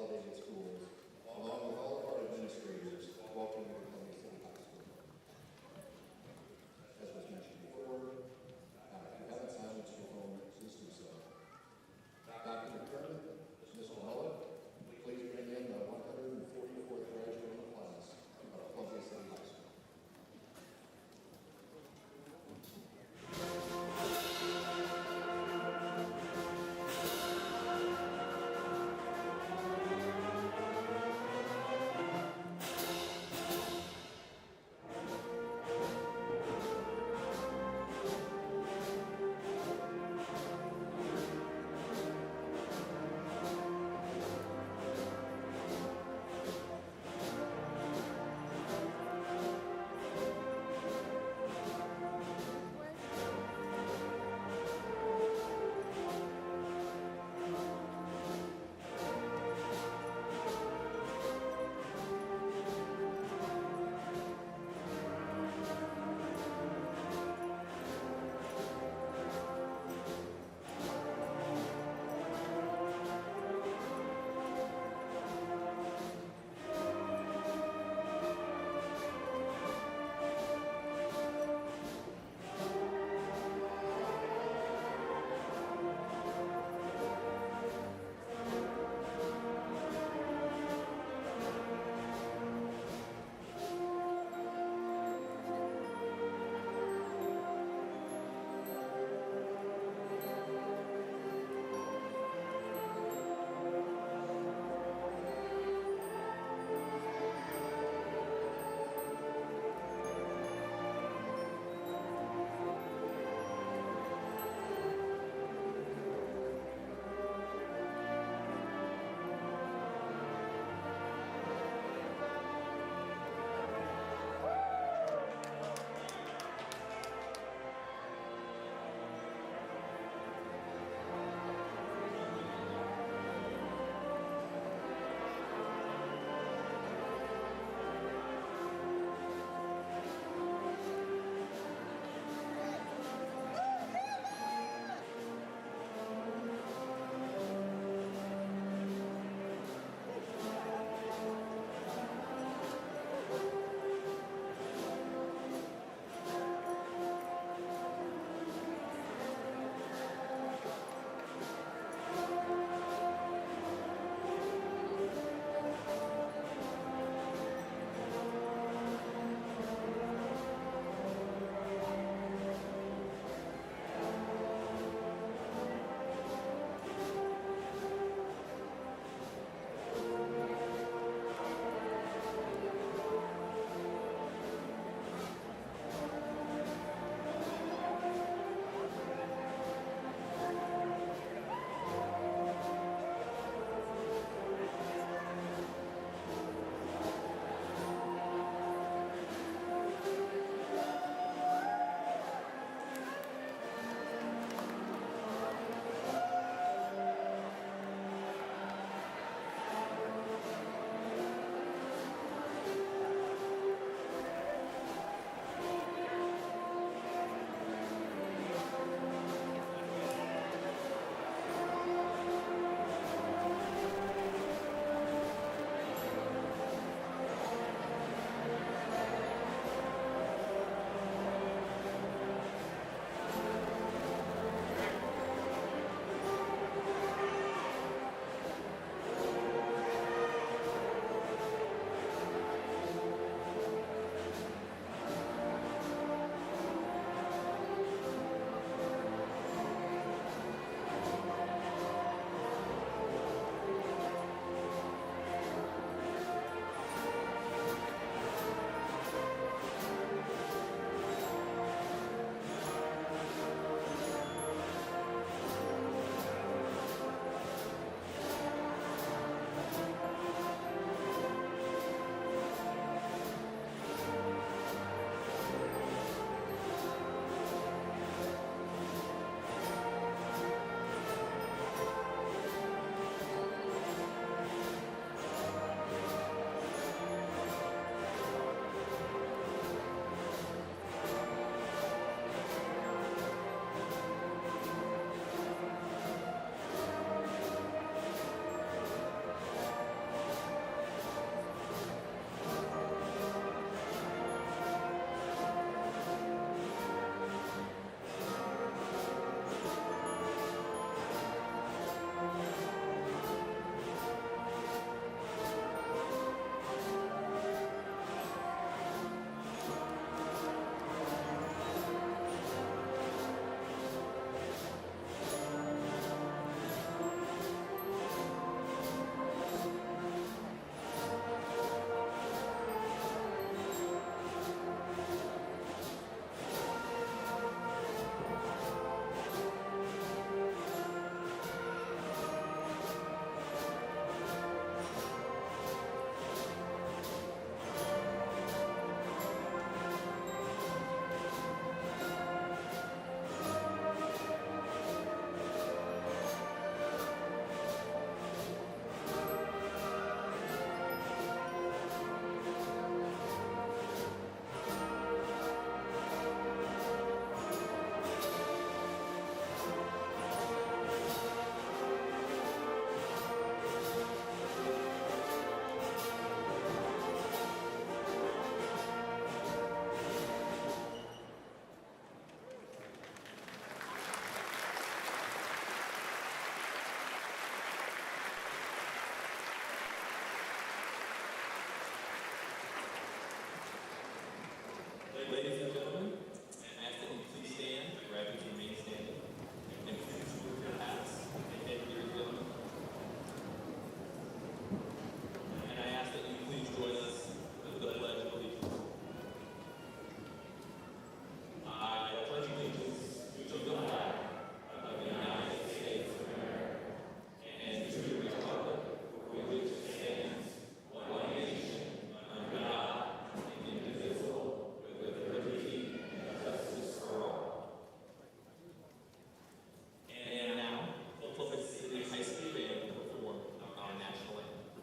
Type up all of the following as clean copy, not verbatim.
consolidated schools, along with all of our administrators, welcome you to Columbia City High School. As was mentioned before, if you haven't silenced your phone, please do so. Dr. McDermott, Mr. Muller, please bring in the 144th graduating class of Columbia City High School. Ladies and gentlemen, I ask that you please stand, graduates remain standing, and please remove your hats and headgear, gentlemen. And I ask that you please join us with the Pledge of Allegiance. I pledge allegiance to the flag of the United States of America and to the republic for which it stands, one nation, under God, indivisible, with liberty and justice for all. And now, the Oklahoma City High School Band will perform our national anthem.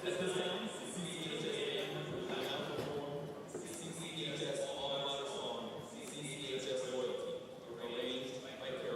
At this time, CCHS will now perform CCHS all-nighter song, CCHS Loyalty, arranged by Kaylin.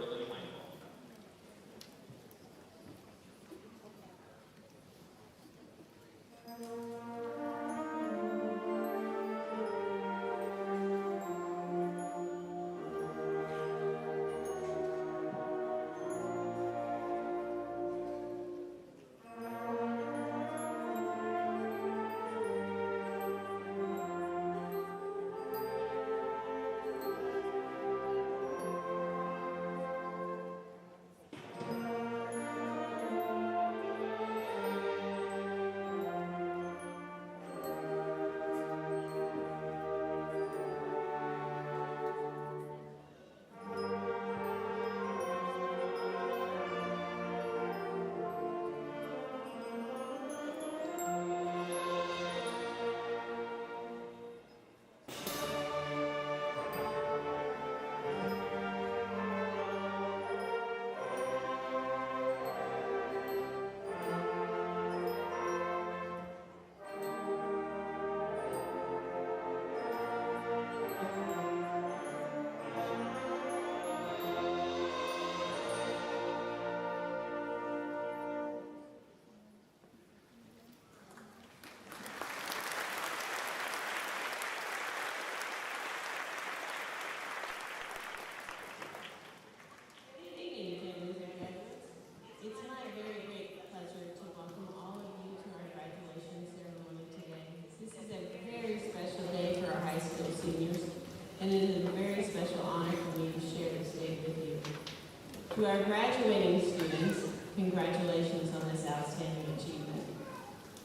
To our graduating students, congratulations on this outstanding achievement.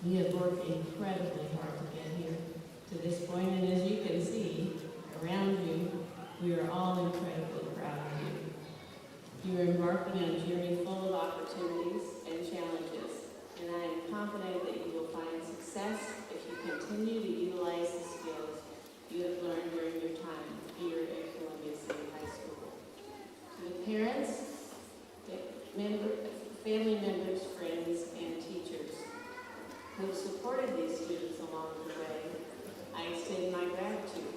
You have worked incredibly hard to get here to this point, and as you can see around you, we are all incredibly proud of you. You are embarking on a journey full of opportunities and challenges, and I am confident that you will find success if you continue to utilize the skills you have learned during your time here at Columbia City High School. To the parents, family members, friends, and teachers who have supported these students along the way, I extend my gratitude.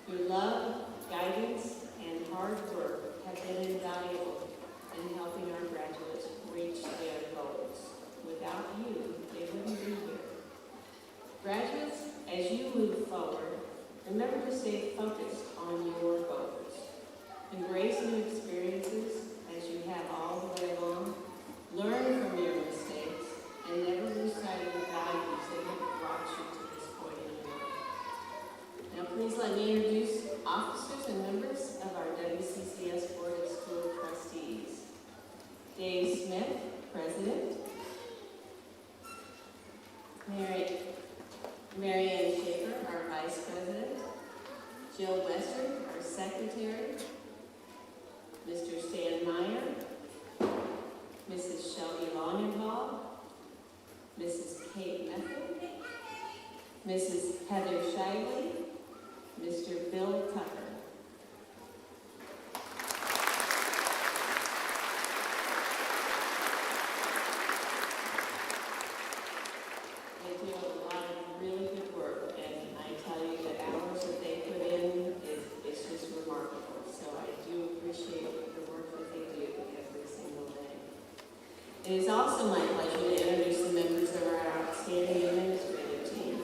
Your love, guidance, and hard work have been invaluable in helping our graduates Remember to stay focused on your goals. Embrace new experiences as you have all the way along. Learn from your mistakes and never lose sight of the values that have brought you to this point in your life. Now please let me introduce officers and members of our WCCS Board of School Trustees. Dave Smith, President. Mary Ann Schaefer, our Vice President. Jill Western, our Secretary. Mr. Stan Meyer. Mrs. Shelby Longenthal. Mrs. Kate Method. Mrs. Heather Shively. Mr. Bill Tucker. It is also my pleasure to introduce the members of our outstanding administrative team.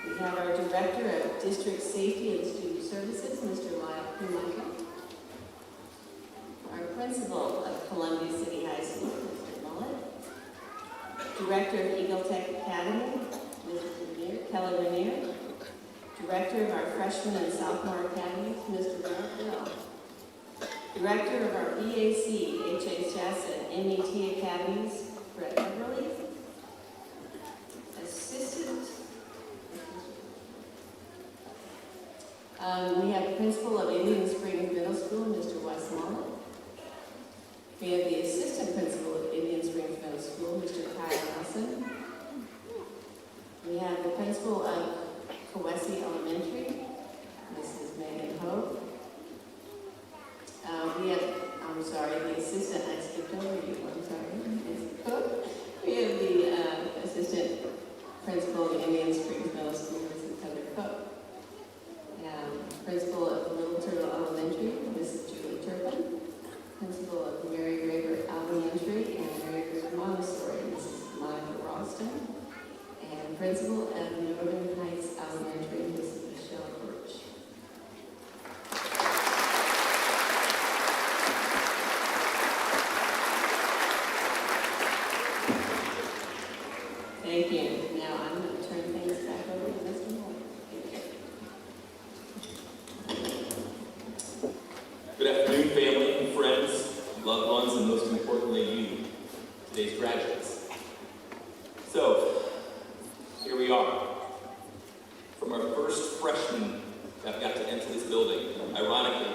We have our Director of District Safety and Student Services, Mr. Lyle Kumaker. Our Principal of Columbia City High School, Mr. Mullet. Director of Eagle Tech Academy, Mrs. Kelly Rainier. Director of our Freshman and Sophomore Academies, Mr. Mark Bell. Director of our BAC, HHS, and NET Academies, Brett Everly. Assistant. We have the Principal of Indian Springs Middle School, Mr. Wes Mullet. We have the Assistant Principal of Indian Springs Middle School, Mr. Kyle Nelson. We have the Principal of Kowesi Elementary, Mrs. Megan Hope. The assistant, I skipped over you, I'm sorry, Ms. Cook. We have the assistant principal of Indian Springs Middle School, Mrs. Heather Cook. Principal of Little Turtle Elementary, Mrs. Julie Turpin. Principal of Mary Graver Elementary and Mary Graver Montessori, Mrs. Monica Ralston. And Principal of Northern Heights Elementary, Mrs. Michelle Birch. Thank you. Now I'm going to turn things back over to Mr. Moore. Good afternoon, family, friends, loved ones, and most importantly, you, today's graduates. So, here we are. From our first freshmen that got to enter this building, ironically,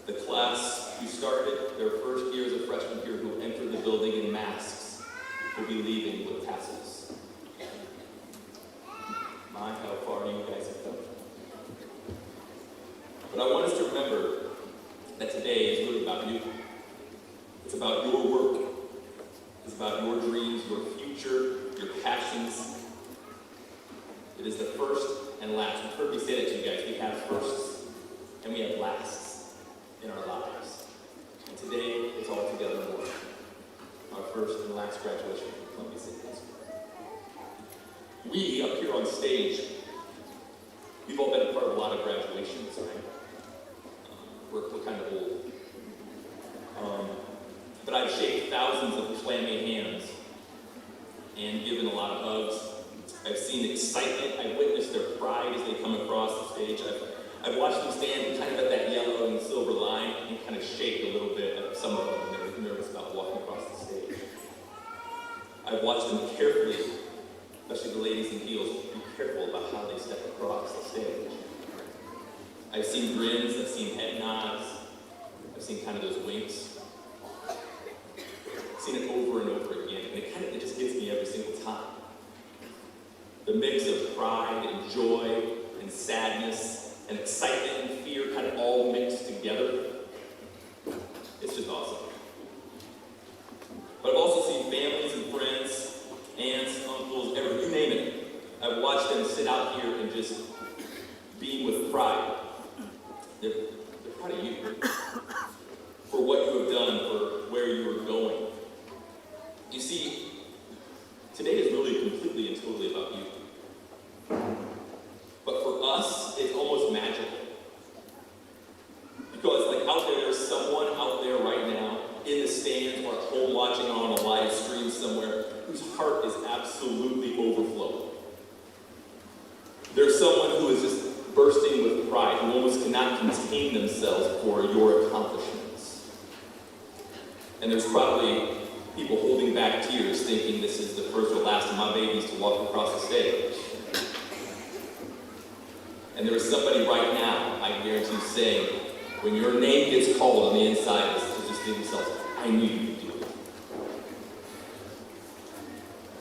the class who started their first year as a freshman here who entered the building in masks will be leaving with tassels. My, how far you guys have come. But I want us to remember that today is really about you. It's about your work. It's about your dreams, your future, your passions. It is the first and last. You've heard me say that to you guys. We have firsts and we have lasts in our lives. And today, it's all together more. Our first and last graduation from Columbia City High School. We, up here on stage, we've all been a part of a lot of graduations, right? We're kind of old. But I've shaked thousands of clammy hands and given a lot of hugs. I've seen excitement. I've witnessed their pride as they come across the stage. I've watched them stand kind of at that yellow and silver line and kind of shake a little bit at some of them when they're nervous about walking across the stage. I've watched them carefully, especially the ladies in heels, be careful about how they step across the stage. I've seen grins, I've seen head nods, I've seen kind of those winks. I've seen it over and over again, and it just gets me every single time. The mix of pride and joy and sadness and excitement and fear kind of all mixed together. It's just awesome. But I've also seen families and friends, aunts, uncles, you name it. I've watched them sit out here and just beam with pride. They're proud of you for what you have done, for where you are going. You see, today is really completely and totally about you. us, it's almost magical. Because like out there's someone out there right now in the stands or at home watching on a live stream somewhere whose heart is absolutely overflowing. There's someone who is just bursting with pride, who almost cannot contain themselves for your accomplishments. And there's probably people holding back tears thinking this is the first or last of my babies to walk across the stage. And there's somebody right now, I guarantee, saying, when your name gets called on the inside, is just think themselves, I knew you could do it.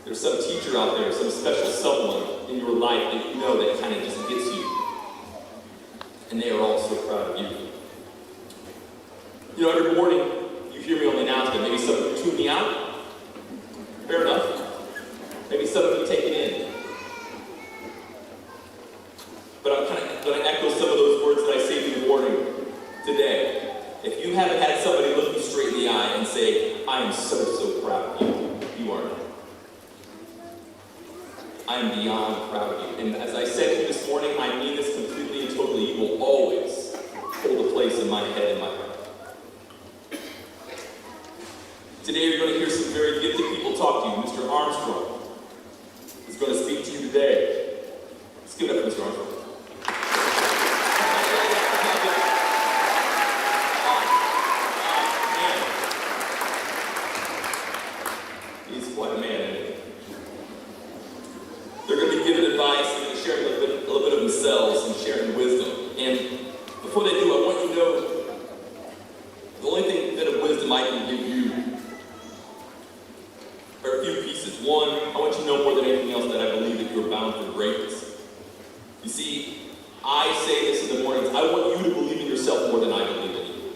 There's some teacher out there, some special someone in your life that you know that kind of just gets you. And they are all so proud of you. You know, every morning you hear me on the announcement. Maybe some of you tune me out. Fair enough. Maybe some of you take it in. But I'm kind of going to echo some of those words that I say in the morning today. If you haven't had somebody look you straight in the eye and say, I am so, so proud of you, you are not. I am beyond proud of you. And as I said to you this morning, I mean this completely and totally. You will always hold a place in my head and my heart. Today you're going to hear some very gifted people talk to you. Mr. Armstrong is going to speak to you today. Let's give it up for Mr. Armstrong. He's quite a man, isn't he? They're going to be giving advice, they're going to share a little bit of themselves and sharing wisdom. And before they do, I want you to know the only bit of wisdom I can give you are a few pieces. One, I want you to know more than anything else that I believe that you're bound for greatness. You see, I say this in the mornings, I want you to believe in yourself more than I believe in you.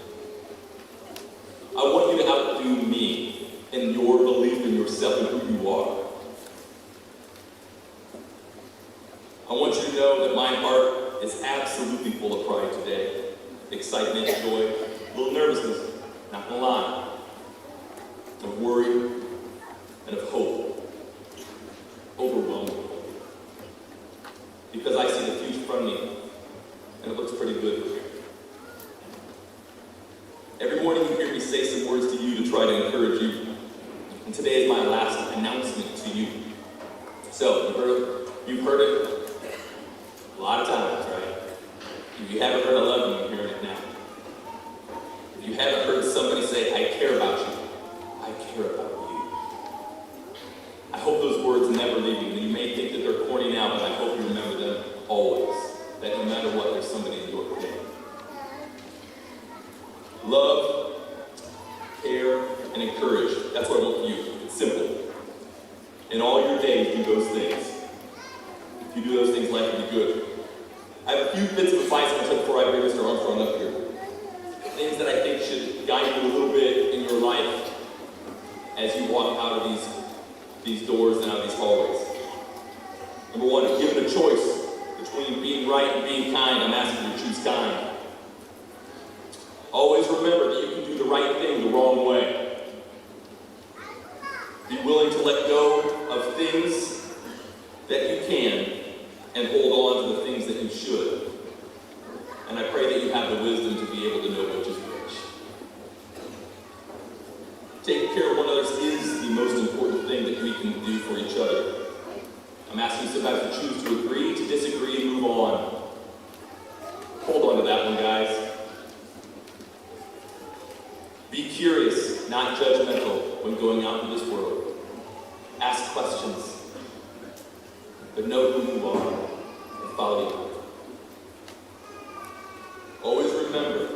I want you to outdo me in your belief in yourself and who you are. I want you to know that my heart is absolutely full of pride today. Excitement, joy, a little nervousness, not gonna lie, of worry, and of hope. Overwhelming. Because I see the future in front of me, and it looks pretty good. Every morning you hear me say some words to you to try to encourage you. And today is my last announcement to you. So, you've heard it a lot of times, right? If you haven't heard I love you, you're hearing it now. If you haven't heard somebody say, I care about you, I care about you. I hope those words never leave you. You may think that they're corny now, but I hope you remember them always. That no matter what, there's somebody in your corner. Love, care, and encourage. That's what I want for you. It's simple. In all your days, do those things. If you do those things, life will be good. I have a few bits of advice I'm going to take before I bring Mr. Armstrong up here. Things that I think should guide you a little bit in your life as you walk out of these doors and out of these hallways. Number one, if given a choice between being right and being kind, I'm asking you to choose kind. Always remember that you can do the right thing the wrong way. Be willing to let go of things that you can and hold on to the things that you should. And I pray that you have the wisdom to be able to know which is which. Taking care of one another is the most important thing that we can do for each other. I'm asking you sometimes to choose to agree, to disagree, and move on. Hold on to that one, guys. Be curious, not judgmental, when going out in this world. Ask questions, but know who you are and follow you. Always remember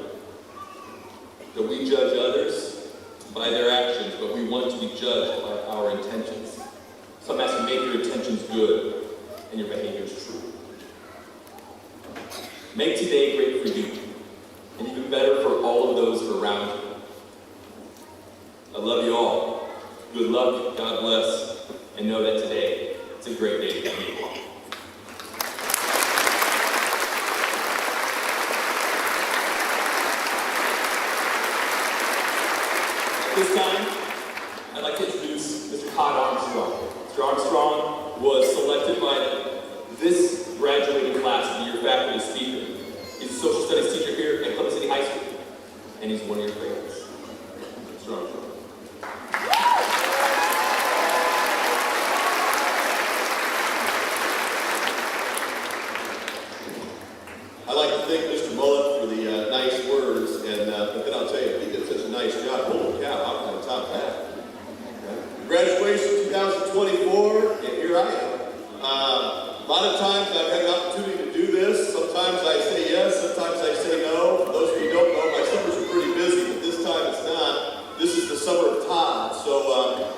that we judge others by their actions, but we want to be judged by our intentions. So I'm asking, make your intentions good and your behaviors true. Make today great for you, and even better for all of those around you. I love you all. Good luck, God bless, and know that today, it's a great day for you. At this time, I'd like to introduce Mr. Mr. Armstrong was selected by this graduating class of the year social studies teacher here at Columbus City High School, and he's one of your favorites. Strong. I'd like to thank Mr. Bullock for the nice words, and but then I'll tell you, he did such a nice job. Holy cow, how can I top that? Graduation 2024, and here I am. A lot of times I've had an opportunity to do this. Sometimes I say yes, sometimes I say no. For those of you who don't know, my summers are pretty busy, but this time it's not. This is the summer of Todd. So,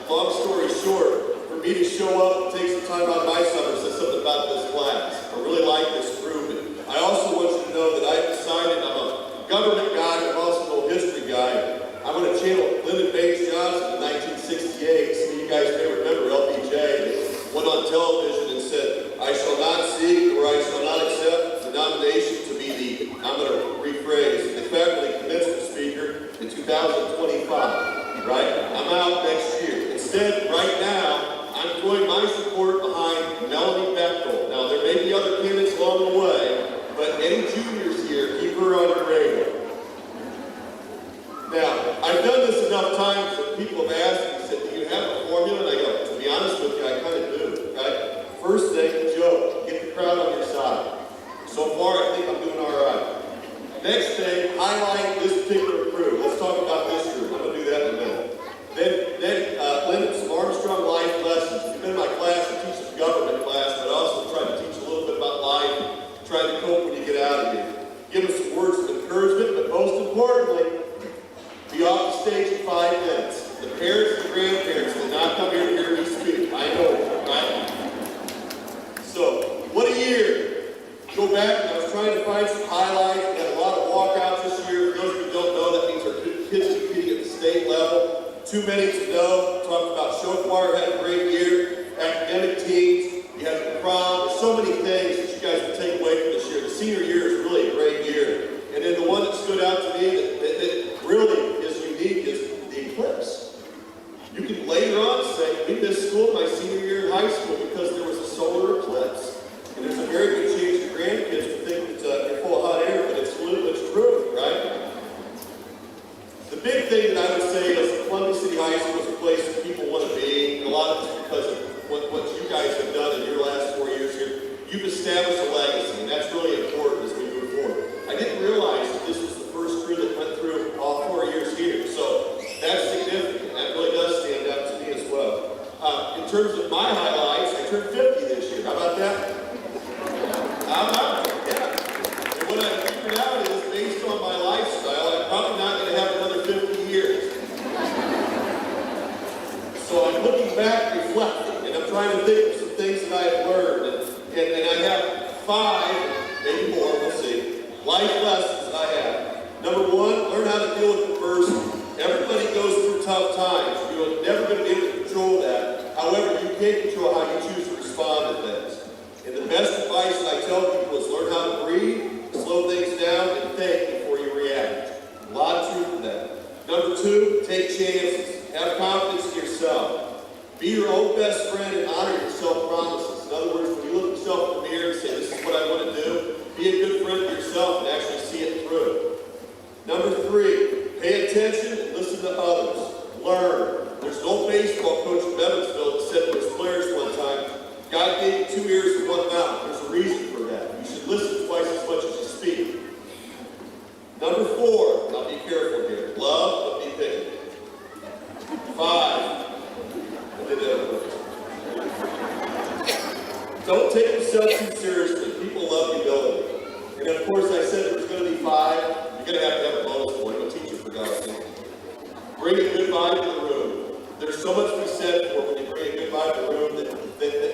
long story short, for me to show up and take some time out of my summer says something about this class. I really like this group. And I also want you to know that I've decided I'm a government guy, I'm also a little history guy. I'm going to channel Lyndon Baines Johnson in 1968. Some of you guys may remember LBJ went on television and said, "I shall not seek or I shall not accept the nomination to be the," I'm going to rephrase, "the faculty commencement speaker in 2025, right? I'm out next year. Instead, right now, I'm throwing my support behind Melanie Bechtel. Now, there may be other candidates along the way, but any juniors here, keep her on your radar. Now, I've done this enough times that people have asked me, said, "Do you have a formula?" And I go, "To be honest with you, I kind of do, right? First thing, joke, get the crowd on your side. So far, I think I'm doing all right. Next thing, highlight this particular crew. Let's talk about this group. I'm going to do that in a minute. Then Lyndon, some Armstrong life lessons. If you've been in my class, I teach a government class, but I also try to teach a little bit about life, trying to cope when you get out of here. Give us some words of encouragement, but most importantly, be off the stage in 5 minutes. The parents and the grandparents did not come here to hear me speak. I know, right? So, what a year. Go back, and I was trying to find some highlights. We had a lot of walkouts this year. For those of you who don't know, that means our kids are competing at the state level. Too many to know. Talked about show choir, had a great year. Academic teams, you had the prom. There's so many things that you guys can take away from this year. The senior year is really a great year. And then the one that stood out to me that really is unique is the eclipse. You can later on say, "We missed school my senior year in high school because there was a solar eclipse." And there's a very good chance your grandkids will think that you're full of hot air, but it's true, right? The big thing that I would say is Columbus City High School is a place that people want to be, and a lot of it's because of what you guys have done in your last 4 years here. You've established a legacy, and that's really important as we move forward. I didn't realize that this was the first crew that went through all 4 years here, so that's significant. That really does stand out to me as well. In terms of my highlights, I turned 50 this year. How about that? How about it? Yeah. And what I figured out is, based on my lifestyle, I'm probably not going to have another 50 years. So I'm looking back, reflecting, and I'm trying to think of some things that I have learned. And I have 5, maybe more, we'll see, life lessons I have. Number 1, learn how to deal with adversity. Everybody goes through tough times. You're never going to be able to control that. However, you can control how you choose to respond to things. And the best advice I tell people is learn how to breathe, slow things down, and think before you react. A lot of truth in that. Number 2, take chances. Have confidence in yourself. Be your own best friend and honor your self-promises. In other words, when you look at yourself in the mirror and say, "This is what I want to do," be a good friend to yourself and actually see it through. Number 3, pay attention and listen to others. Learn. There's an old baseball coach in Evansville that said to his players one time, "God gave you 2 ears and 1 mouth. There's a reason for that. You should listen twice as much as you speak." Number 4, now be careful here. Love, but be picky. 5, I did that one. Don't take yourself too seriously. People love humility. And of course, I said there was going to be 5. You're going to have a bonus point. I'm a teacher, for God's sake. Bring a good vibe to the room. There's so much to be said for when you bring a good vibe to the room that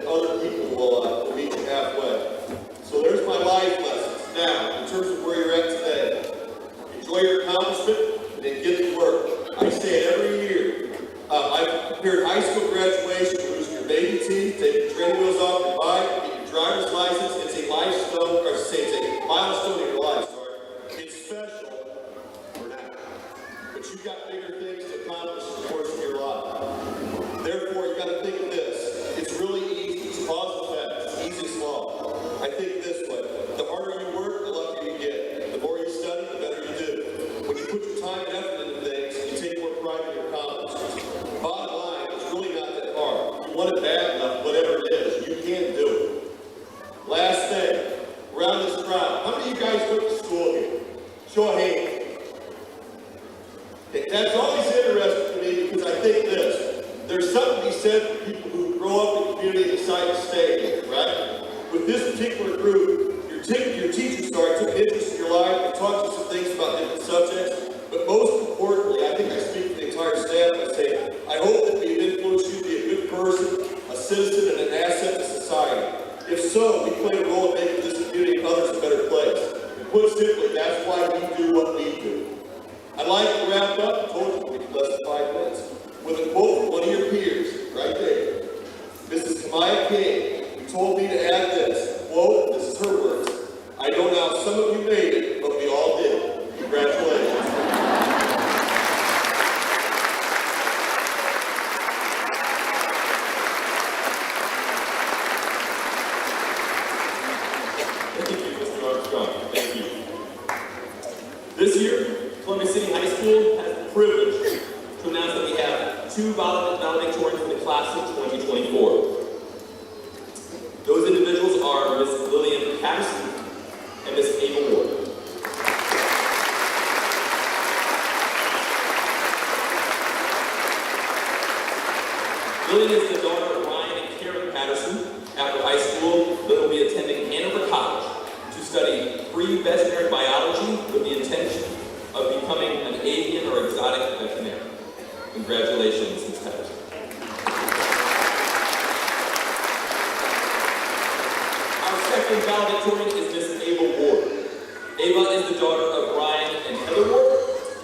other people will meet you halfway. So there's my life lessons. Now, in terms of where you're at today, enjoy your accomplishment and then get to work. I say it every year. I've prepared high school graduation, losing your baby teeth, taking your training wheels off your bike, get your driver's license. It's a milestone, or say it's a milestone in your life, sorry. It's special for now. But you've got bigger things to accomplish in the course of your life. Therefore, you got to think of this. It's really easy. It's cause and effect. It's easy as law. I think this way. The harder you work, the luckier you get. The said for people who grow up in the community and decide to stay here, right? With this particular group, your teachers took interest in your life and taught you some things about different subjects, but most importantly, I think I speak for the entire staff by saying, I hope that we've influenced you to be a good person, a citizen, and an asset to society. If so, we play a role in making this community and others a better place. And put simply, that's why we do what we do. I'd like to wrap up, I told you it'll be less than 5 minutes, with a quote from one of your peers, right there. Mrs. Kamaya King, who told me to add this, quote, this is her words, I don't know how some of you made it, but we all did. Congratulations. This year, Columbia City High School has the privilege to announce that we have 2 valedictorians in the class of 2024. Those individuals are Miss Lillian Patterson and Miss Ava Ward. Lillian is the daughter of Ryan and Karen Patterson. After high school, Lillian will be attending Hanover College to study pre-veterinary biology with the intention of becoming an avian or exotic veterinarian. Congratulations, Ms. Patterson. Our second valedictorian is Miss Ava Ward. Ava is the daughter of Ryan and Heather Ward,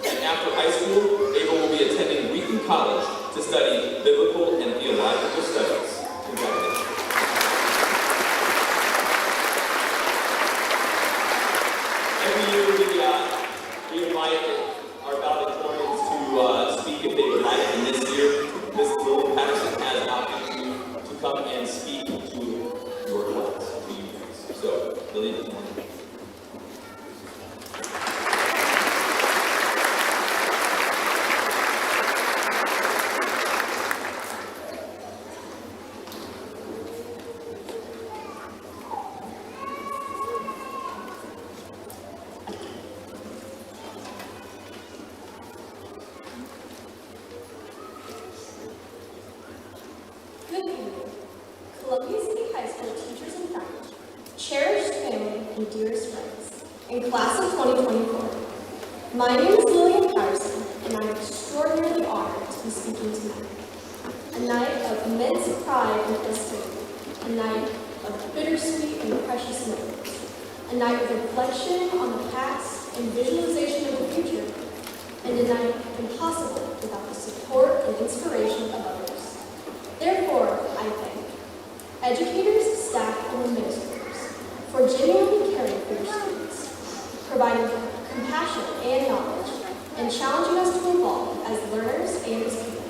and after high school, Ava will be attending Wheaton College to study biblical and theological studies. Congratulations. Every year we invite our valedictorians to speak if they would like, and this year, Ms. Lillian Patterson has an opportunity to come and speak to your class, to you guys. So, Lillian, good morning. Columbia City High School teachers and faculty, cherished family and dearest friends, in class of 2024. My name is Lillian Patterson, and I'm extraordinarily honored to be speaking tonight. A night of immense pride and festivity, a night of bittersweet and precious moments, a night of reflection on the past and visualization of the future, and a night impossible without the support and inspiration of others. Therefore, I thank educators, staff, and administrators for genuinely caring for your students, providing compassion and knowledge, and challenging us to evolve as learners and as people.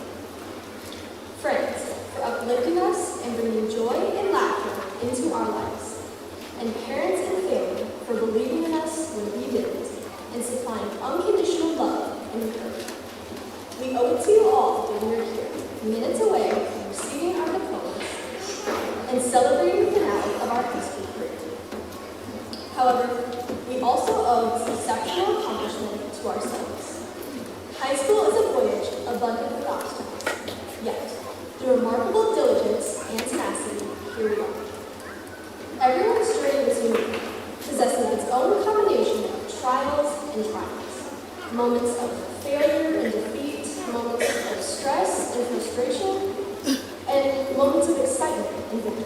Friends, for uplifting us and bringing joy and laughter into our lives. And parents and family for believing in us when we didn't, and supplying unconditional love and encouragement. We owe it to you all that we are here, minutes away from receiving our diplomas and celebrating the finale of our high school career. However, we also owe this exceptional accomplishment to ourselves. High school is a voyage abundant with obstacles, yet, through remarkable diligence and tenacity, here we are. Everyone's journey is unique, possessing its own combination of trials and triumphs, moments of failure and defeat, moments of stress and frustration, and moments of excitement and victory.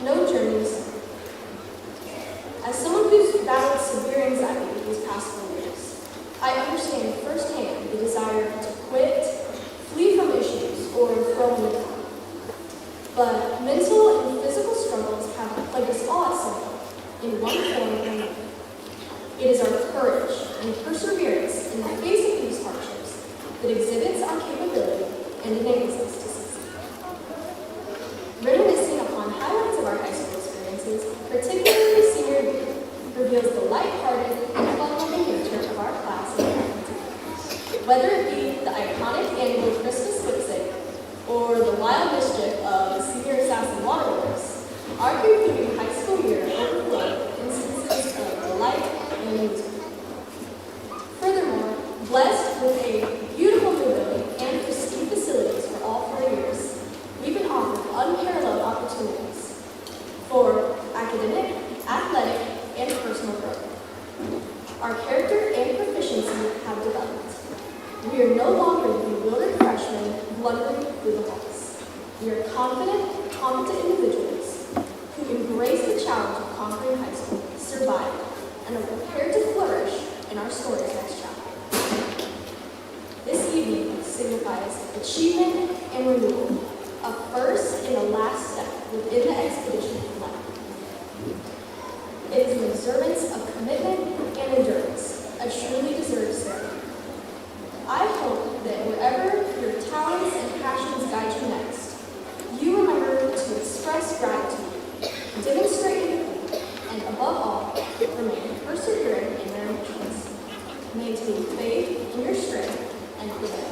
No journeys. As someone who's battled severe anxiety these past 4 years, I understand firsthand the desire to quit, flee from issues, or throw in the towel. But mental and physical struggles have plagued us all at some point, in one form or another. It is our courage and perseverance in the face of these hardships that exhibits our capability and enables us to succeed. Reminiscing upon highlights of our high school experiences, particularly senior year, reveals the lighthearted and fun-loving nature of our class and faculty. Whether it be the iconic annual Christmas lipstick or the wild mischief of the senior assassin waterworks, our concluding high school year overflowed with instances of delight and amusement. Furthermore, blessed with a beautiful new building and pristine facilities for all 4 years, Our character and proficiency have developed. We are no longer the bewildered freshmen blundering through the halls. We are confident, competent individuals who embrace the challenge of conquering high school, survive, and are prepared to flourish in our story's next chapter. This evening signifies achievement and renewal, a first and a last step within the expedition plan. It is an observance of commitment and endurance, a truly deserved ceremony. I hope that wherever your talents and passions guide you next, you remember to express gratitude, demonstrate empathy, and above all, remain persevering in their ambitions. Maintain faith in your strength and prevail.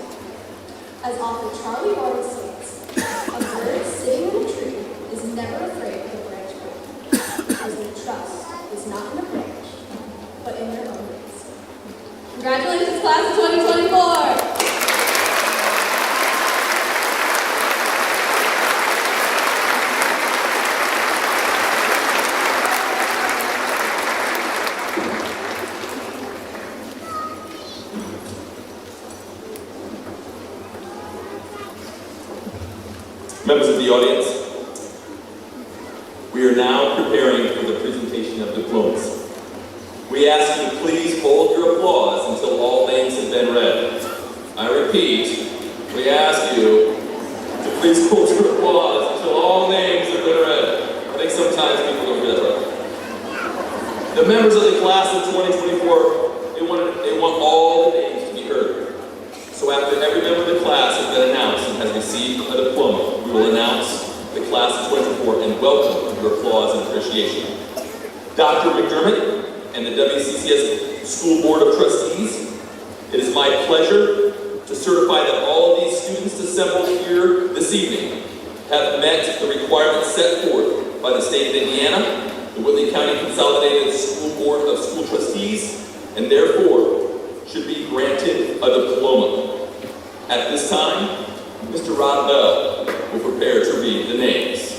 As author Charlie Barton states, a bird sitting in a tree is never afraid of the branch breaking, because their trust is not in the branch, but in their own roots. Congratulations, class of 2024! Members of the audience, we are now preparing for the presentation of diplomas. We ask you to please hold your applause until all names have been read. I repeat, we ask you to please hold your applause until all names have been read. I think sometimes people don't get that right. The members of the class of 2024, they want all the names to be heard. So after every member of the class has been announced and has received a diploma, we will announce the class of 24 and welcome your applause and appreciation. Dr. McDermott and the WCCS School Board of Trustees, it is my pleasure to certify that all of these students assembled here this evening have met the requirements set forth by the state of Indiana, the Whitley County Consolidated School Board of School Trustees, and therefore should be granted a diploma. At this time, Mr. Rod Bell will prepare to read the names.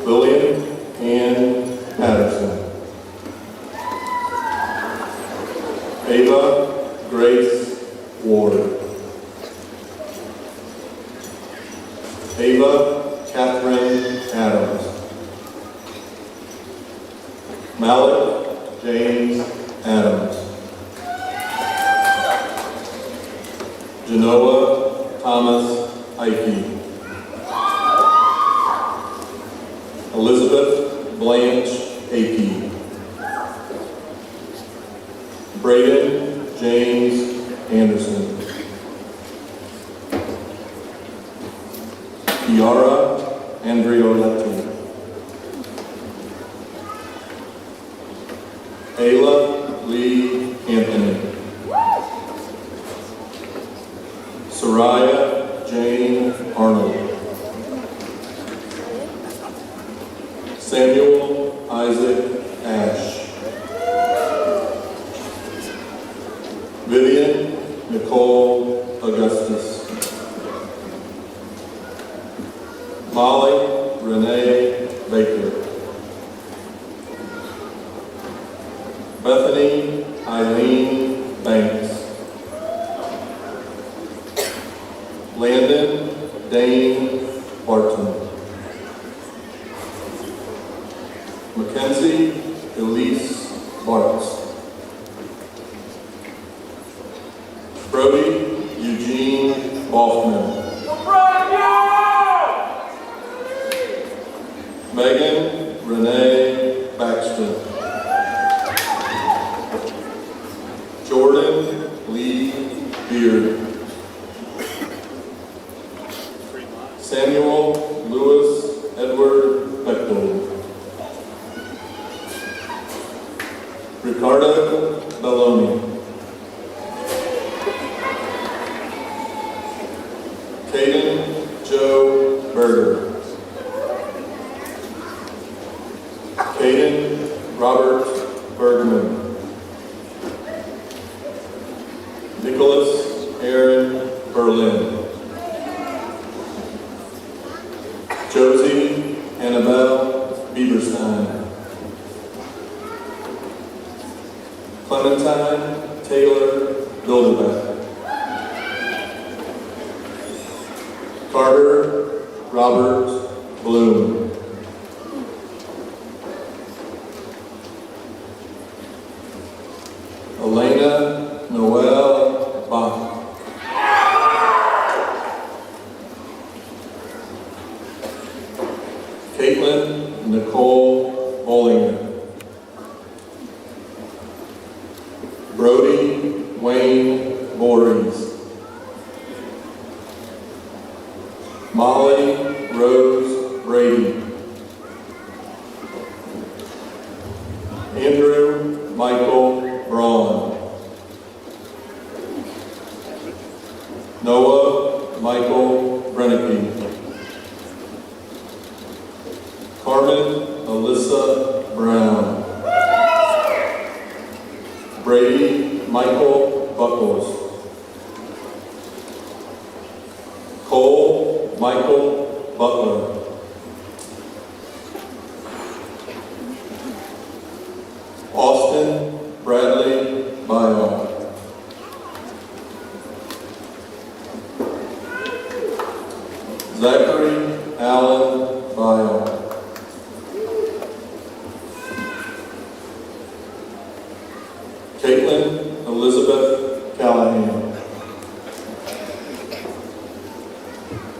William Ann Patterson. Ava Grace Ward. Ava Katherine Adams. Malik James Adams. Genoa Thomas Ike. Elizabeth Blanche AP. Braden James Anderson. Kiara Andrioletti. Ayla Lee Anthony. Soraya Jane Arnold. Samuel Isaac Ash. Vivian Nicole Augustus. Molly Renee Baker. Bethany Eileen Banks. Landon Dane Barton. Mackenzie Elise Bartz. Brody Eugene Balkman. Megan Renee Baxter. Jordan Lee Beard. Samuel Lewis Edward Bechtel. Ricardo Belloni. Nicholas Aaron Berlin. Josie Annabelle Bieberstein. Clementine Taylor Bilderbeck. Carter Robert Bloom. Elena Noel Bach. Caitlin Nicole Bollinger. Brody Wayne Voorhees. Molly Rose Brady. Andrew Michael Braun. Noah Michael Brennicky. Carmen Alyssa Brown. Brady Michael Buckles. Cole Michael Butler. Austin Bradley Bile. Zachary Allen Bile. Caitlin Elizabeth Callahan.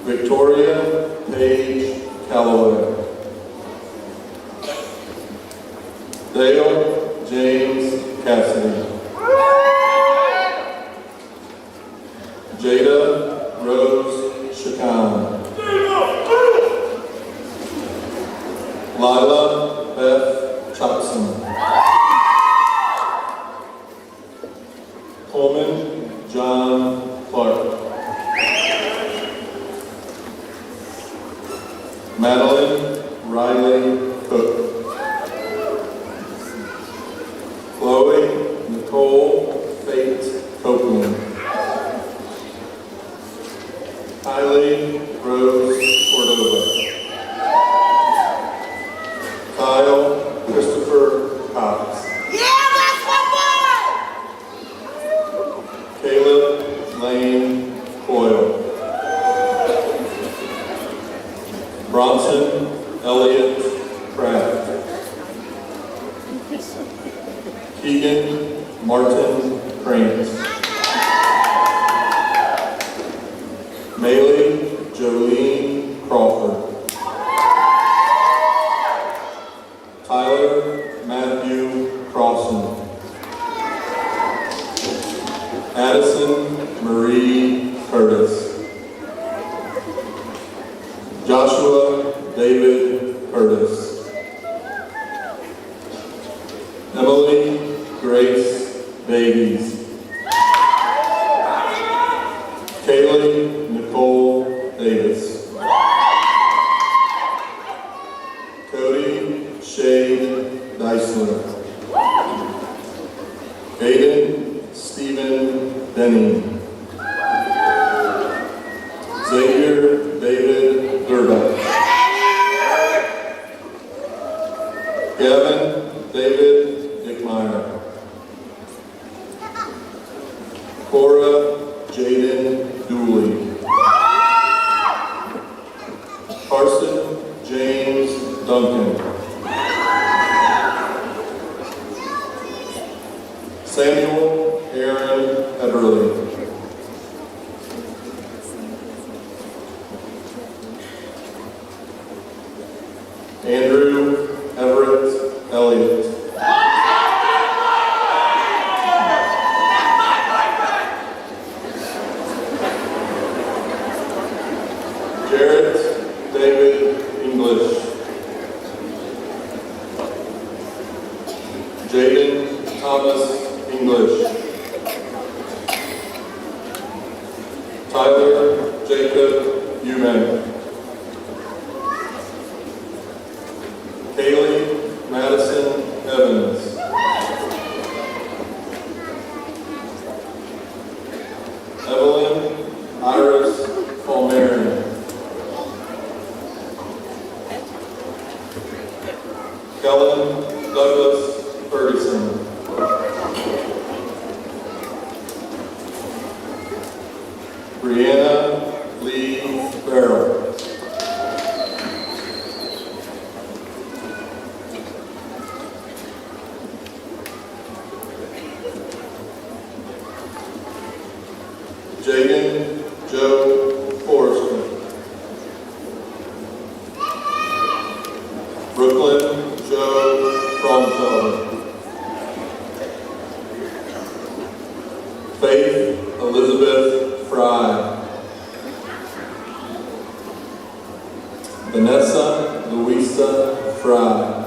Victoria Paige Calloway. Dale James Cassidy. Jada Rose Shakan. Lila Beth Chopson. Coleman John Clark. Madelyn Riley Cook. Chloe Nicole Fate Copeland. Kylie Rose Cordova. Kyle Christopher Cox. Yeah, that's my Caleb Lane Coyle. Bronson Elliott Pratt. Keaghan Martin Krantz. Madelyn Jolene Crawford. Tyler Matthew Crossan. Addison Marie Curtis. Joshua David Curtis. Emily Grace Davies. Kaylin Nicole Davis. Cody Shade Deisler. Braden Stephen Denning. Xavier David Durbeck. Gavin David Dickmeyer. Cora Jaden Dooley. Carson James Duncan. Samuel Aaron Eberly. Andrew Everett Elliott. Jarrett David English. Jaden Thomas English. Tyler Jacob Eubank. Kaylee Madison Evans. Iris Palmerian. Kellen Douglas Ferguson. Brianna Lee Farrell. Jaden Joe Forrester. Brooklyn Joe Fromfelder. Faith Elizabeth Fry. Vanessa Louisa Fry.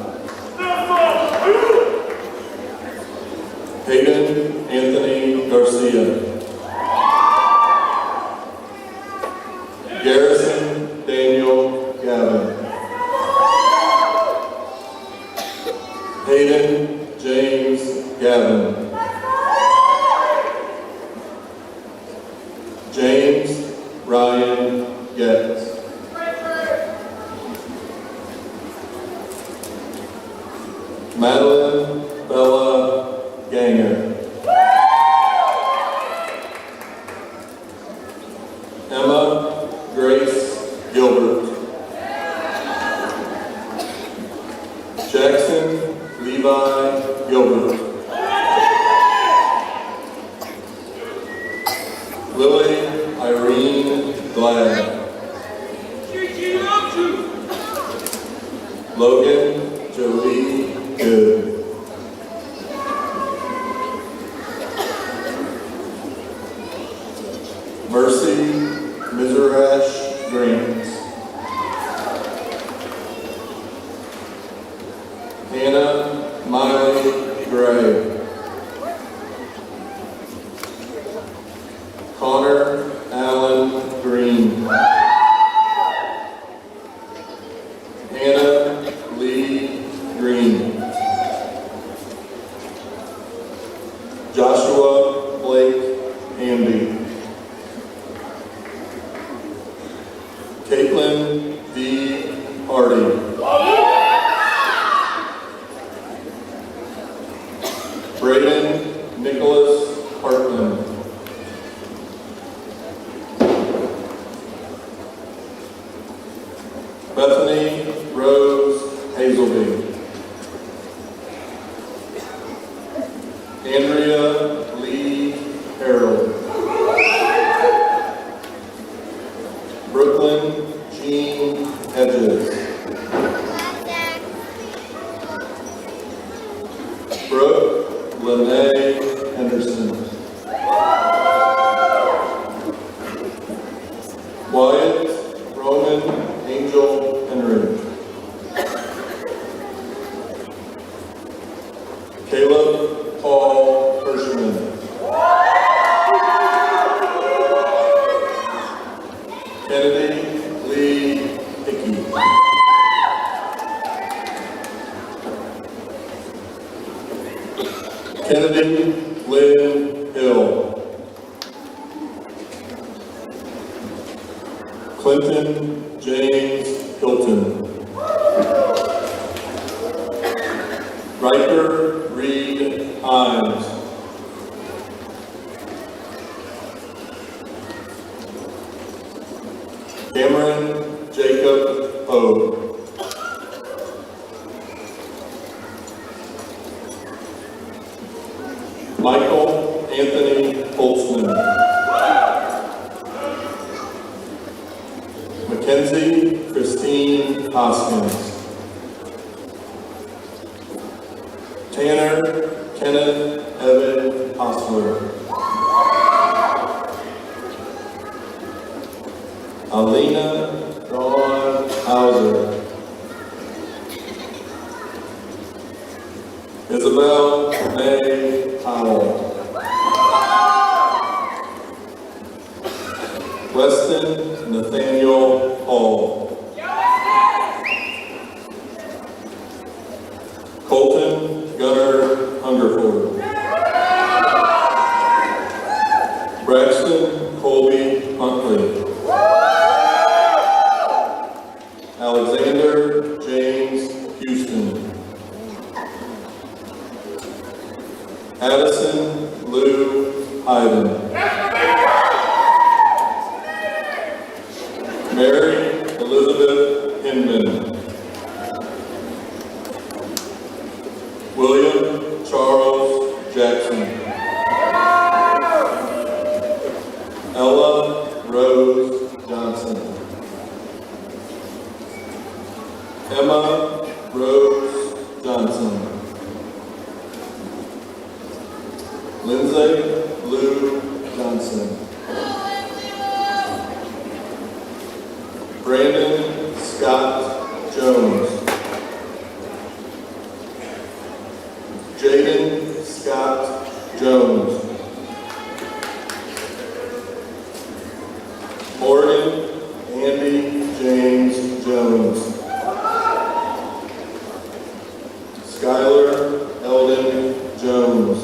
Hayden Anthony Garcia. Garrison Daniel Gavin. Hayden James Gavin. James Ryan Getz. Madelyn Bella Ganger. Emma Grace Gilbert. Jackson Levi Gilbert. Lily Irene Glad. Logan Jolie Good. Mercy Mizrash Grant. Hannah Miley Gray. Connor Allen Green. Hannah Lee Green. Joshua Blake Hamby. Caitlin D. Hardy. Braden Nicholas Hartman. Bethany Rose Hazelby. Andrea Lee Harold. Brooklyn Jean Hedges. Brooke Lene Henderson. Wyatt Roman Angel Henry. Caleb Paul Hirschman. Kennedy Lee Hickey. Kennedy Lynn Hill. Clinton James Hilton. Riker Reed Hines. Cameron Jacob Poe. Michael Anthony Holtzman. Mackenzie Christine Hoskins. Tanner Kenneth Evan Hostler. Alina Dawn Hauser. Isabel May Howell. Weston Nathaniel Hall. Colton Gunnar Hungerford. Braxton Colby Huntley. Alexander James Houston. Addison Lou Hyden. Mary Elizabeth Hinman. William Charles Jackson. Ella Rose Johnson. Emma Rose Johnson. Lindsay Lou Johnson. Brandon Scott Jones. Jaden Scott Jones. Morgan Andy James Jones. Skylar Eldon Jones.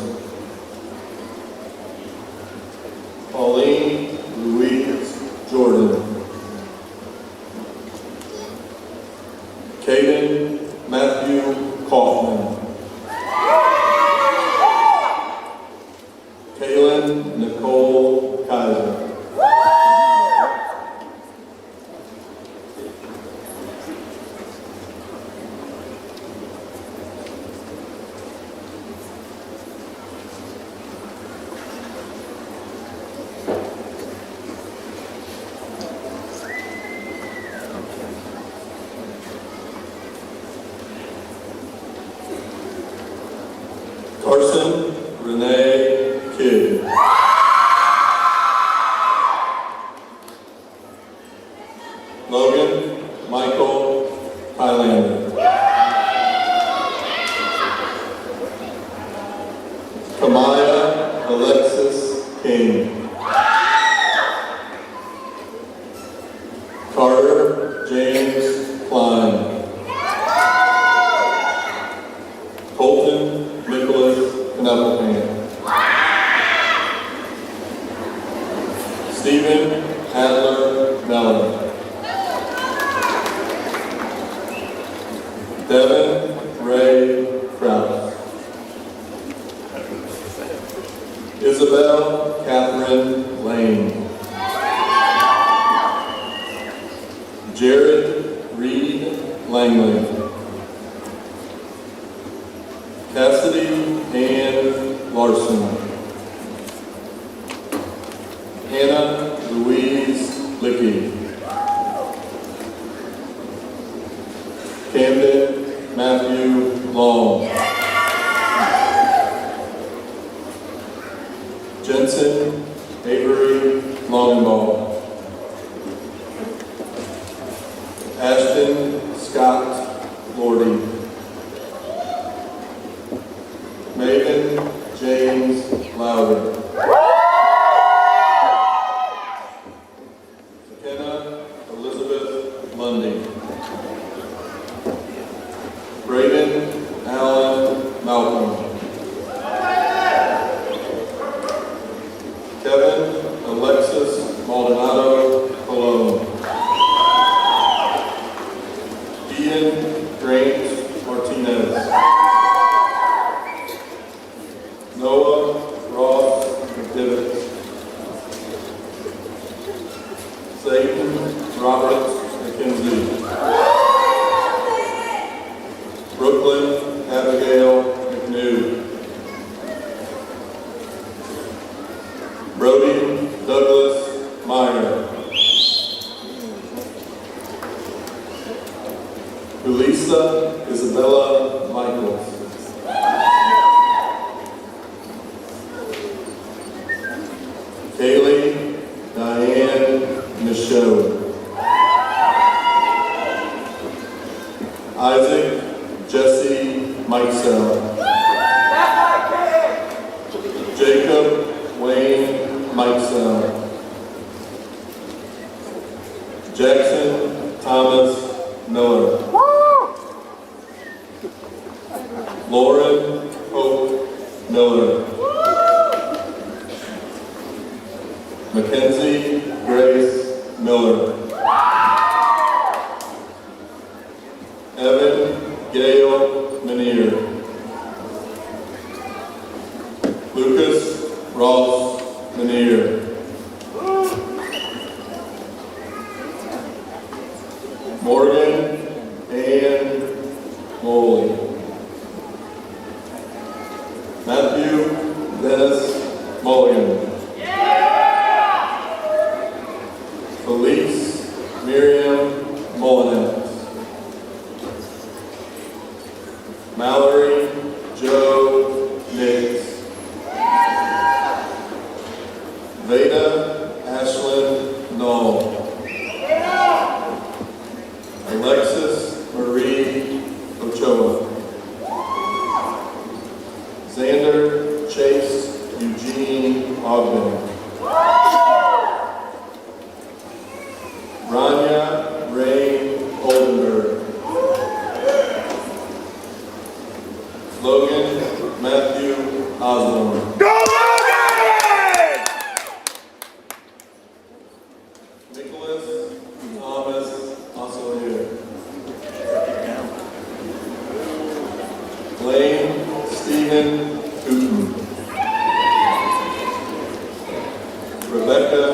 Pauline Louise Jordan. Caden Matthew Kaufman. Kaylin Nicole Kaiser. Carson Renee Kidd. Logan Michael Highlander. Kamaya Alexis King. Carter James Klein. Colton Nicholas Knupplehan. Stephen Adler Mellon. Devin Ray Kraus. Isabel Catherine Lane. Jared Reed Langley. Cassidy Ann Larson. Hannah Louise Licky. Camden Matthew Long. Jensen Avery Longenball. Ashton Scott Lordy. Megan James Lowder. McKenna Elizabeth Lundy. Braden Allen Malcolm. Kevin Alexis Maldonado Colon. Ian Grant Martinez. Noah Ross McDivitt. Satan Robert McKenzie. Brooklyn Abigail McNew. Brody Douglas Meyer. Ulisa Isabella Michaels. Kaylee Diane Michaud. Isaac Jesse Mikesell. Jacob Wayne Mikesell. Jackson Thomas Miller. Lauren Hope Miller. Mackenzie Grace Miller. Evan Gale Menier. Lucas Ross Menier. Morgan Ann Moley. Matthew Dennis Mulligan. Felice Miriam Molinet. Mallory Joe Nix. Veda Ashlyn Knoll. Alexis Marie Ochoa. Xander Chase Eugene Ogden. Rania Rain Oldenburg. Logan Matthew Osborne. Go Logan! Nicholas Thomas, also here. Blaine Stephen Hooton. Rebecca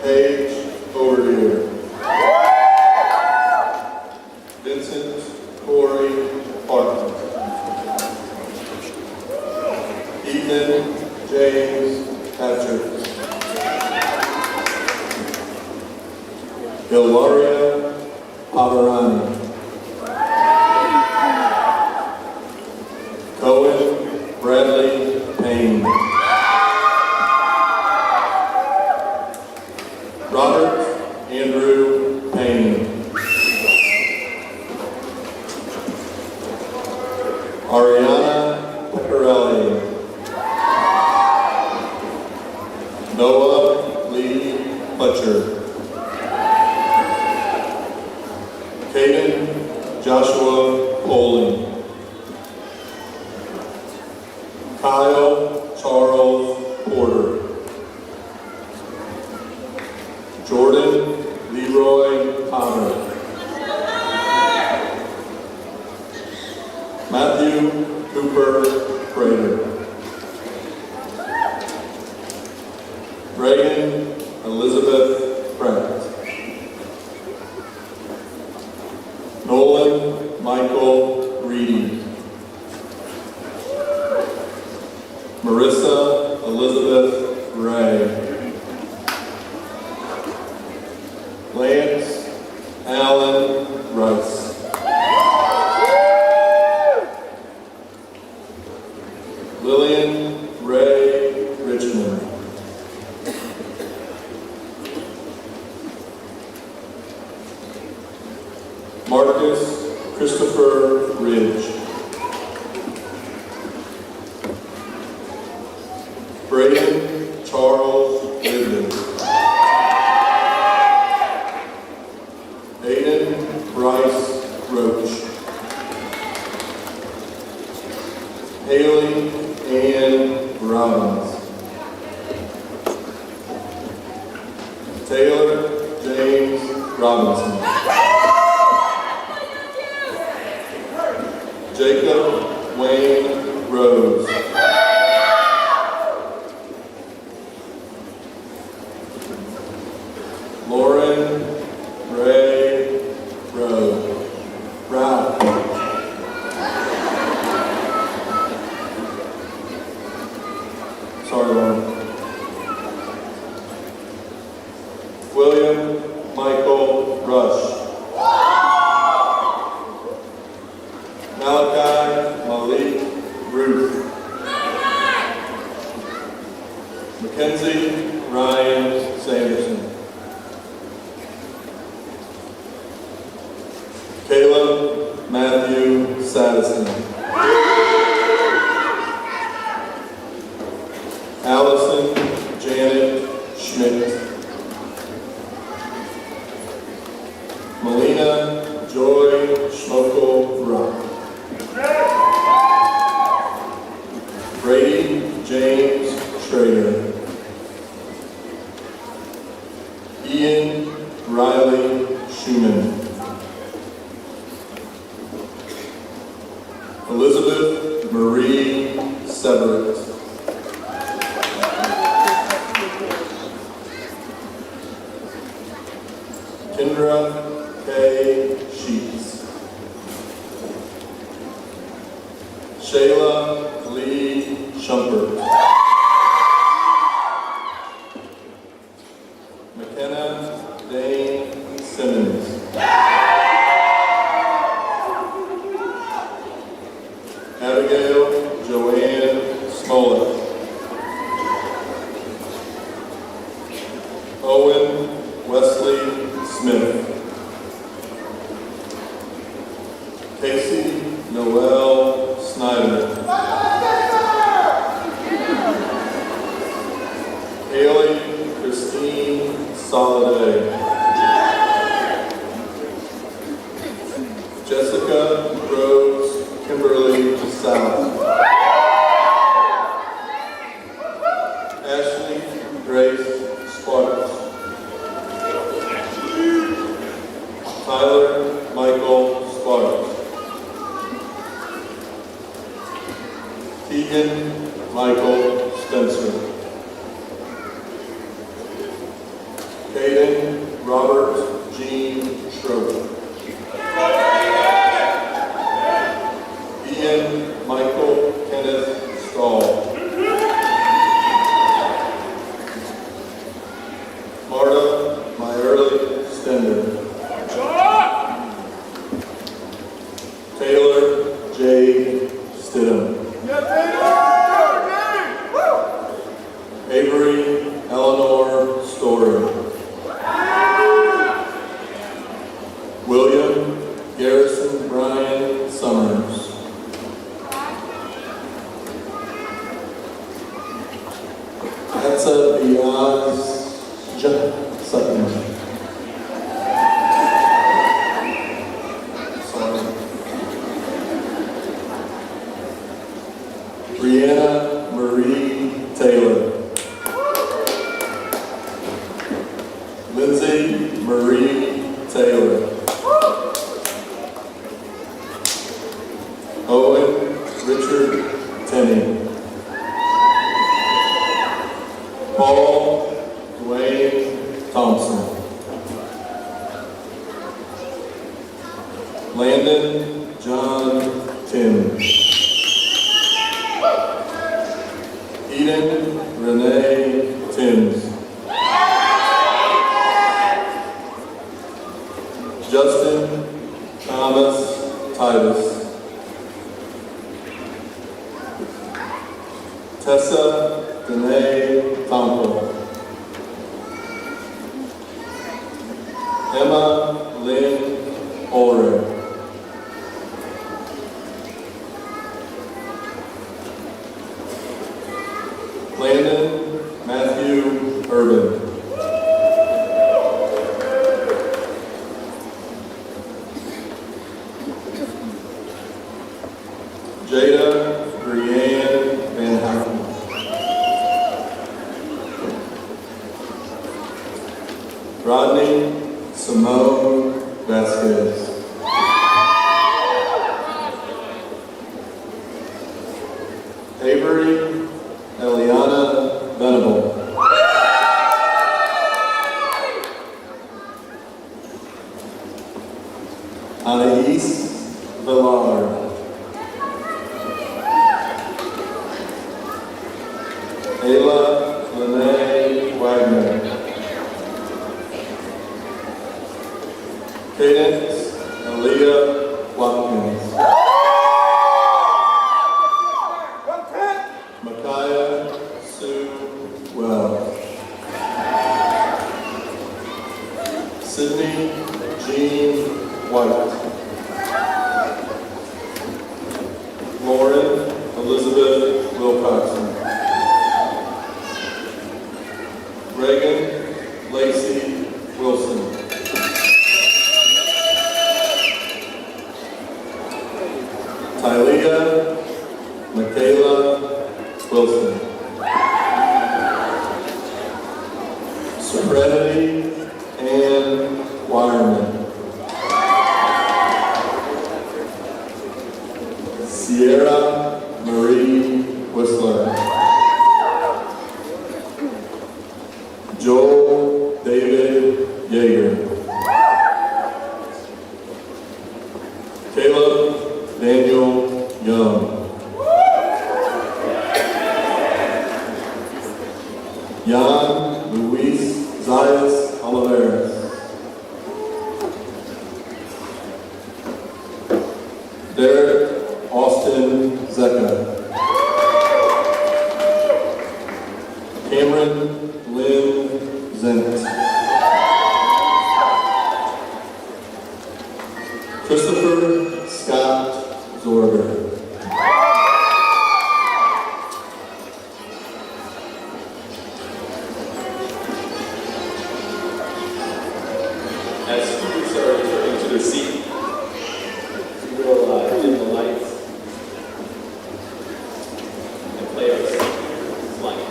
Page Overdeer. Vincent Corey Parker. Ethan James Patrick. Hilaria Pavarani. Cohen Bradley Payne. Robert Andrew Payne. Ariana Pecorelli. Noah Lee Fletcher. Caden Joshua Poling. Kyle Charles Porter. Jordan Leroy Connor. Matthew Cooper Braden. Braden Elizabeth Pratt. Nolan Michael Reedy. Marissa Elizabeth Ray. Lance Allen Rice. Lillian Ray Richmond. Marcus Christopher Ridge. Braden Charles Ridley. Aiden Bryce Roach. Haley Ann Robbins. Taylor James Robinson. Jacob Wayne Rose. Lauren Ray Rose. Ralph. Sorry, Lauren. William Michael Rush. Malachi Malik Ruth. Mackenzie Ryan Sanderson. Caleb Matthew Sadison. Allison Janet Schmit. Melina Joy Schmokel Rock. Brady James Schrader. Ian Riley Schumann. Elizabeth Marie Severett. Kendra K. Sheets. Shayla Lee Shumpert. McKenna Dane Simmons. Abigail Joanne Smollett. Owen Wesley Smith. Casey Noel Snyder. Haley Christine Soliday. Jessica Rose Kimberly South. Ashley Grace Sparks. Tyler Michael Sparks. Keaghan Michael Spencer. Braden Robert Jean Schroeder. Ian Michael Kenneth Stahl. Marta Myerly Stender. Taylor J. Stidham. Avery Eleanor Story. William Garrison Brian Summers. That's a Diaz Sutton. Sorry. Brianna Marie Taylor. Lindsay Marie Taylor. Owen Richard Tenney. Paul Dwayne Thompson. Landon John Tim. Eden Renee Timms. Justin Thomas Titus. Tessa Danae Tomko. Emma Lynn Ulrich. Landon Matthew Urban. Jada Brianne Van Houten. Rodney Simone Vasquez. Avery Eliana Venable. Anais Villard. Ayla Lene Wagner. Cadence Aaliyah Watkins. Micaiah Sue Wells. Sydney Jean White. Lauren Elizabeth Wilcoxon. Reagan Lacey Wilson. Tylia Michaela Wilson. Serenity firemen. Sierra Marie Whistler. Joel David Yeager. Caleb Daniel Young. Jan Luis Zayas Oliveras. Derek Austin Zecca. Cameron Lynn Zent. Christopher Scott Zorger. As students are returning to their seat, we will dim the lights and play our slide.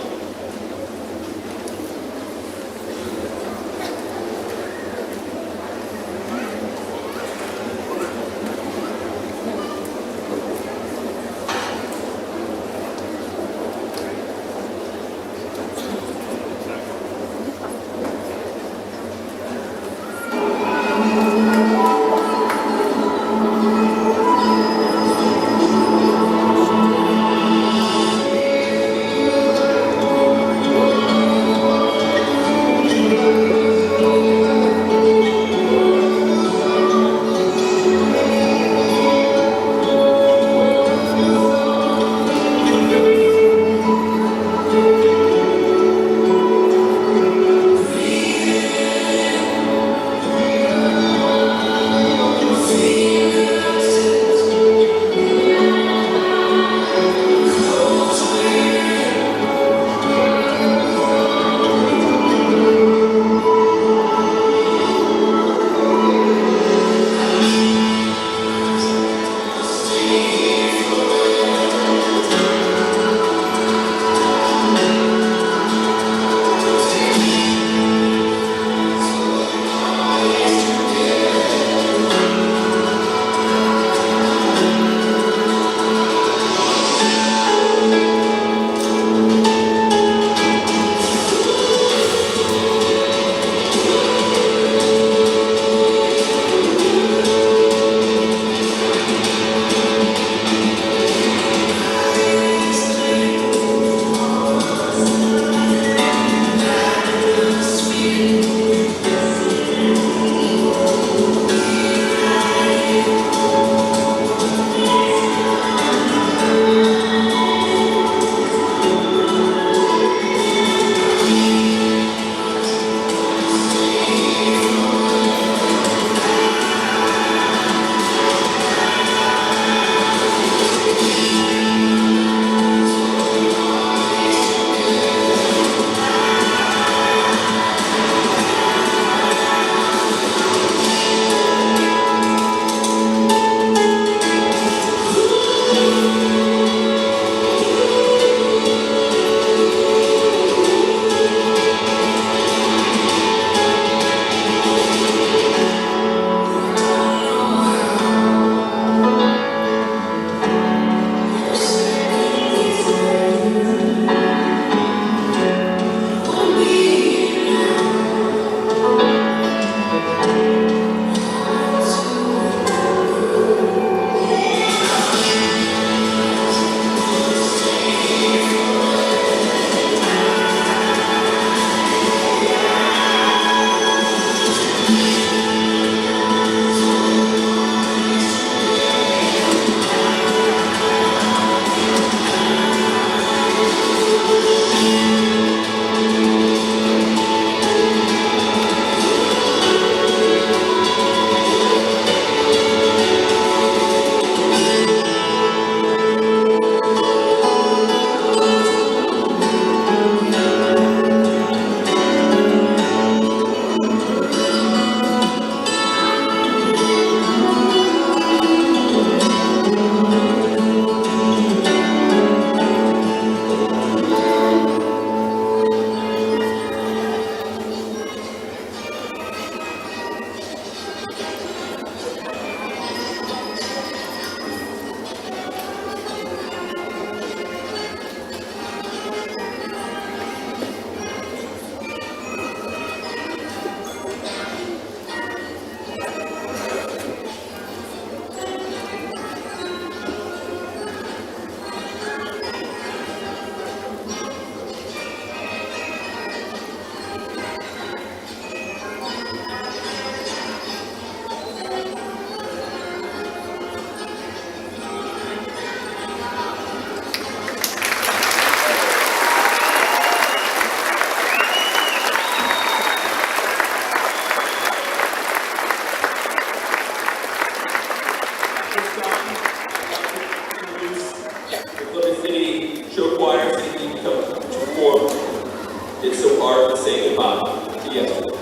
yesterday.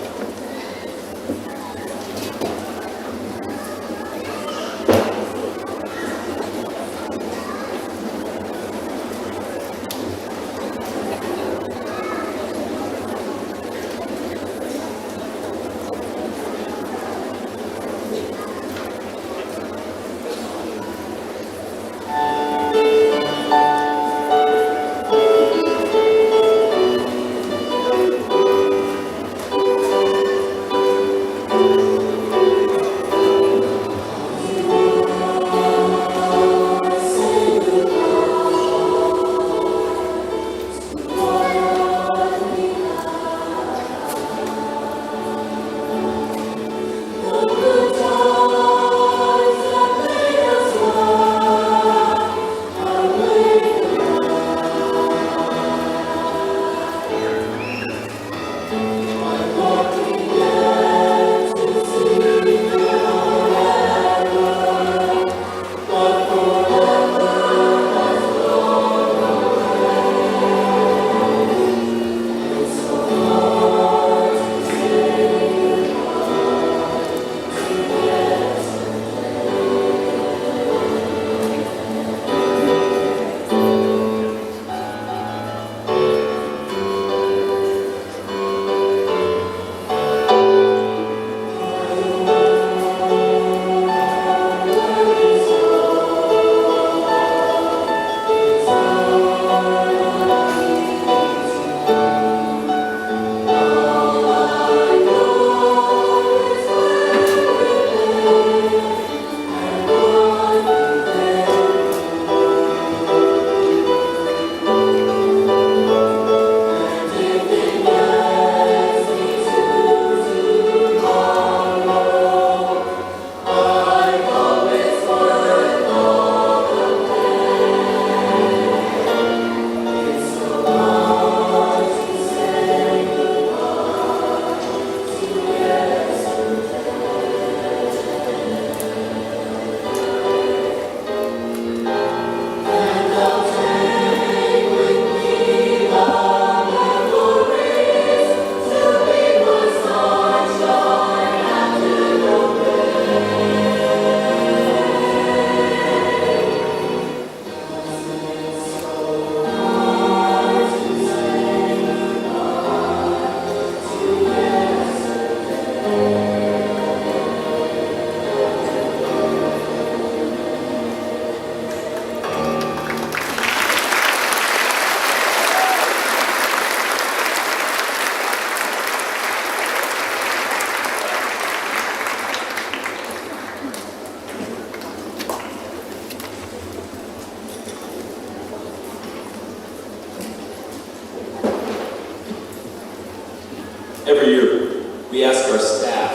Every year, we ask our staff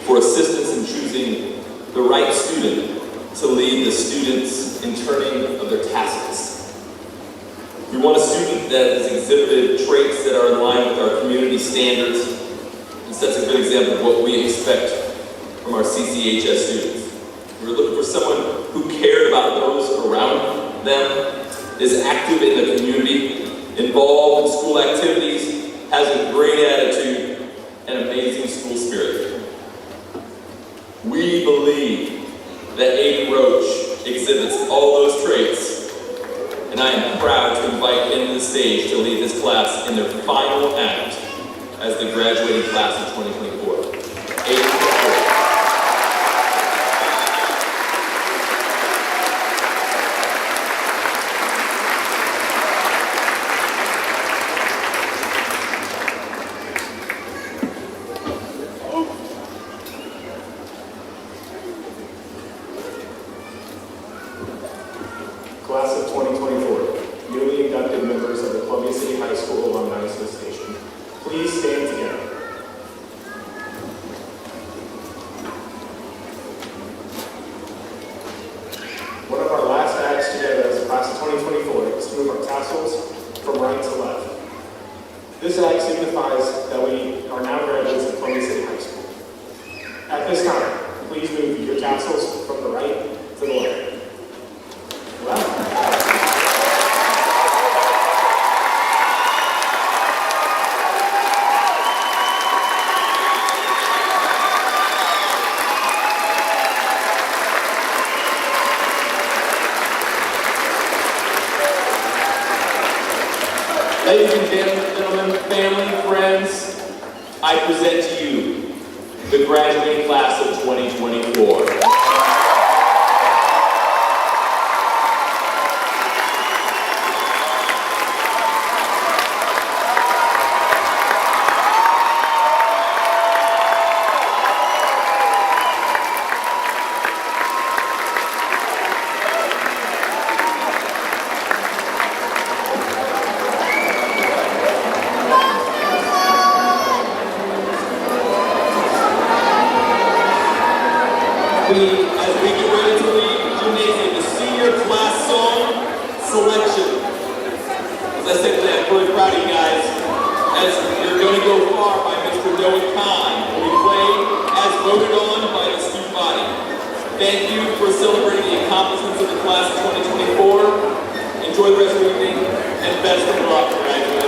for assistance in choosing the right student to lead the students in turning of their tassels. We want a student that has exhibited traits that are in line with our community standards and sets a good example of what we expect from our CCHS students. We're looking for someone who cared about those around them, is active in the community, involved in school activities, has a great attitude, and amazing school spirit. We believe that Aiden Roach exhibits all those traits, and I am proud to invite him to the stage to lead this class in their final act as the graduating class of 2024. Aiden Roach. Class of 2024, newly inducted members of the Columbia City High School Alumni Association. Please stand together. Ladies and gentlemen, family, friends, I present to you the graduating class of 2024. As we get ready to leave the gymnasium, the senior class song selection. As I said today, I'm really proud of you guys. As you're going to go far by Mr. Keaghan, will be played as voted on by the student body. Thank you for celebrating the accomplishments of the class of 2024. Enjoy the rest of the evening, and best of luck, graduates.